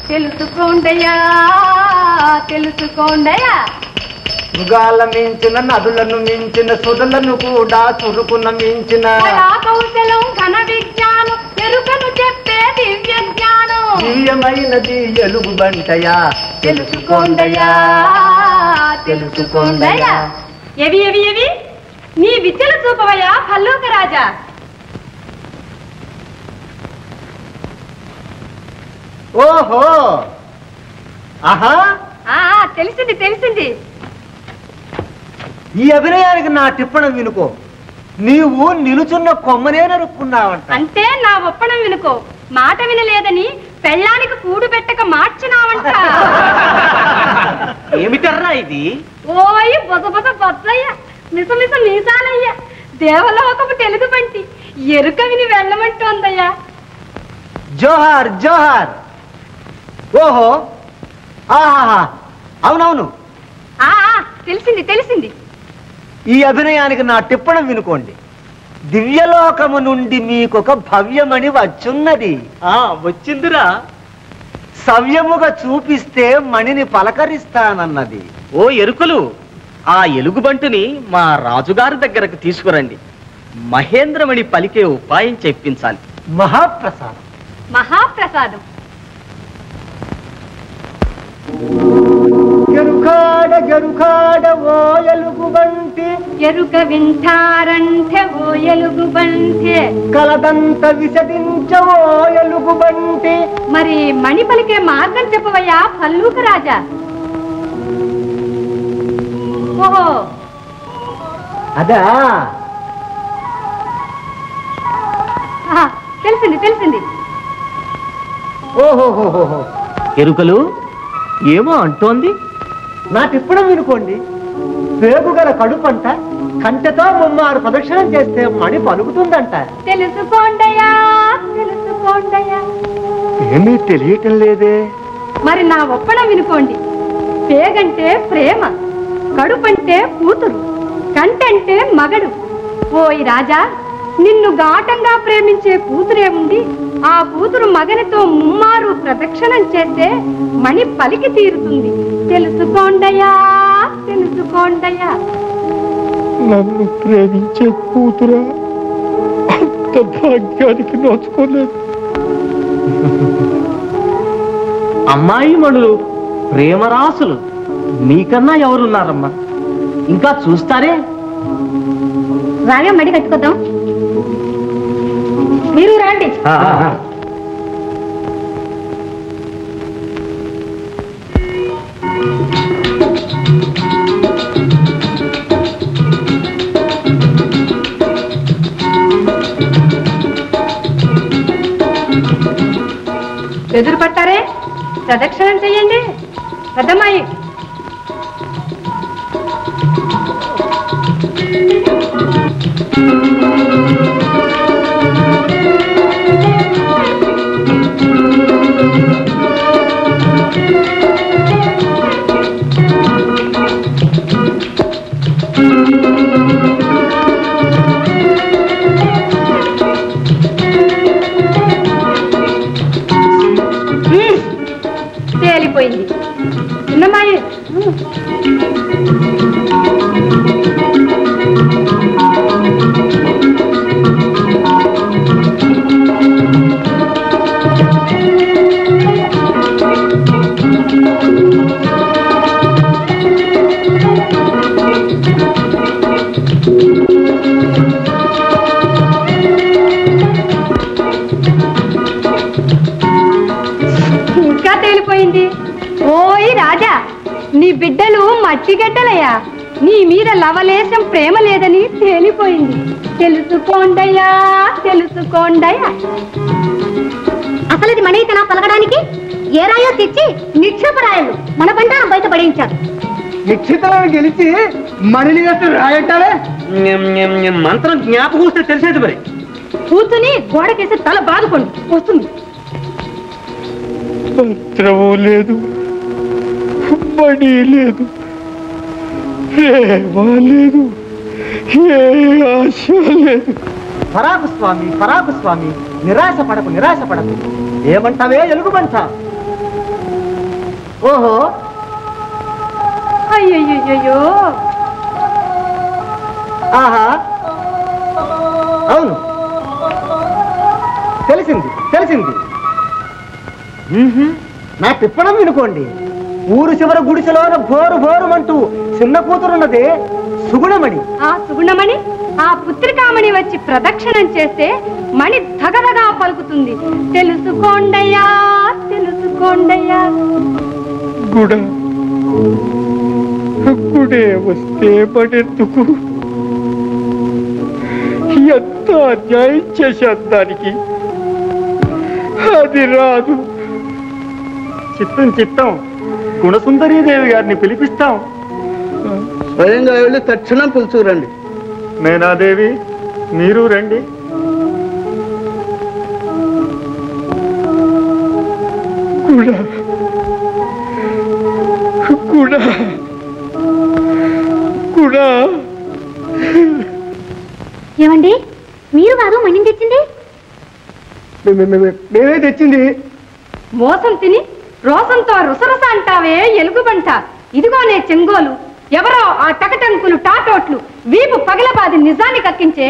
తెలుసుకోండయ్యా తెలుసుకోండయ్యా, మృగాల మించిన నదులను మించిన సుధలను కూడా చురుకున మించిన కౌశలం ఘన విజ్ఞానం ఎరుకను చెప్పే దివ్య జ్ఞానం దివ్యమైనది ఎలుగు బంటయా తెలుసుకోండయ్యా తెలుసుకోండయ్యా. ఎవి ఎవి ఎవి నీ విద్యలు చూపవయ్యా భల్లూక రాజా. ఓహో ఆహా తెలిసింది తెలిసింది. ఈ అభినయానికి నా టిప్పణం వినుకో. నీవు నిలుచున్న కొమ్మనే నరుక్కున్నావంట. అంటే నా ఒప్పణం వినుకో. మాట వినలేదని పెళ్ళానికి కూడు పెట్టక మార్చినావంట. ఏమిటర్రా ఇది? ఓయ్ బొసబొస బొచ్చయ్య మిసమిస మీసాలయ్య దేవలోకపు తెలుగు బంటి ఎరుక విని వెళ్ళమంటోందయ్యా. జోహార్ జోహార్. ఓహో ఆహా అవునవును తెలిసింది తెలిసింది. ఈ అభినయానికి నా టిప్పణం వినుకోండి. దివ్యలోకము నుండి మీకొక భవ్యమణి వచ్చున్నది. వచ్చిందిరా. సవ్యముగా చూపిస్తే మణిని పలకరిస్తానన్నది. ఓ ఎరుకలు, ఆ ఎలుగుబంటుని మా రాజుగారి దగ్గరకు తీసుకురండి. మహేంద్రమణి పలికే ఉపాయం చెప్పించాలి. మహాప్రసాదం మహాప్రసాదం. గరుకాడ గరుకాడ ఓ ఎలుగుబంటి ఎరుక వింటారంటే ఓ ఎలుగుబంటే కలదంత విసదించ ఓ ఎలుగుబంటి. మరి మణి పలికే మార్గం చెప్పవయ్యా భల్లూక రాజా. ఓహో అదా తెలిసింది తెలిసింది. ఓహోహోహో. ఎరుకలు ఏమో అంటోంది. నా టిప్పణం వినుకోండి. పేగుగల కడుపంట కంటెతో ముమ్మారు ప్రదక్షిణం చేస్తే మణి పలుకుతుందంట. తెలుసుకోండయ్యా తెలుసుకోండయ్యా. ఏమీ తెలియటం లేదే. మరి నా ఒప్పణం వినుకోండి. పేగంటే ప్రేమ, కడుపంటే కూతురు, కంటంటే మగడు. ఓయ్ రాజా, నిన్ను ఘాటంగా ప్రేమించే కూతురే ఉంది. ఆ కూతురు మగనితో ముమ్మారు ప్రదక్షిణం చేస్తే మణి పలికి తీరుతుంది. తెలుసుకోండయ్యా తెలుసుకోండయ్యా. నన్ను ప్రేమించే కూతురా, అంత భాగ్యానికి నోచుకోలేదు. అమ్మాయి మణులు ప్రేమరాసులు మీకన్నా ఎవరున్నారమ్మా? ఇంకా చూస్తారే. రాగా మడి కట్టుకోద్దాం. మీరు రండి. ఎదురు పట్టారే, ప్రదక్షిణం చెయ్యండి పెద్దమ్మాయి. తేలిపోయింది చిన్నమ్మాయి. ఇంకా తేలిపోయింది. ఓయ్ రాజా, నీ బిడ్డలు మట్టిగడ్డలయ్యా. నీ మీద లవలేశం ప్రేమ లేదని తేలిపోయింది. తెలుసుకోండయ్యా తెలుసుకోండయ్యా. అసలు ఇది మణితనా పలకడానికి ఏ రాయో తెచ్చి నిక్షేపరాయలు మన బండారం బయట పడేయించారు. నిశ్చితలను గెలిచి మణిని వేస్తే రాయట్టాలే. మంత్రం జ్ఞాపకం వస్తే తెలిసేది. మరి కూతుని గోడకేసి తల బాదుకోండి వస్తుంది. మంత్రము లేదు, మణి లేదు, ప్రేమ లేదు, ఏ ఆశ లేదు. పరాకు స్వామి, నిరాశ పడకు. ఏమంటావే ఎలుగుబంట? ఓహో, అయ్యయ్యో, ఆహా, అవును, తెలిసింది. నా తిప్పడం వినుకోండి. ఊరు చివర గుడిసెలోన భోరుమంటూ చిన్న కూతురున్నదే సుగుణమణి. ఆ సుగుణమణి, ఆ పుత్రికామణి వచ్చి ప్రదక్షిణం చేస్తే మణి ధగధగా పలుకుతుంది. తెలుసుకోండయ్యా. గుడే వస్తే పడెందుకు? ఎంత అన్యాయం చేశాను దానికి. అది రాదు. చిత్తం గుణసుందరీదేవి గారిని పిలిపిస్తాం. స్వయంగా వెళ్ళి తక్షణం పిలుచుకురండి. మేనాదేవి, మీరు రండి. కూడా ఏమండి, మీరు కాదు మణిని తెచ్చింది? మేమే తెచ్చింది. మోసం తిని రోసంతో రుసరుస అంటావే ఎలుగుబంట. ఇదిగోనే చెంగోలు. ఎవరో ఆ టకటంకులు టాటోట్లు వీపు పగలబాది నిజాన్ని కక్కించే.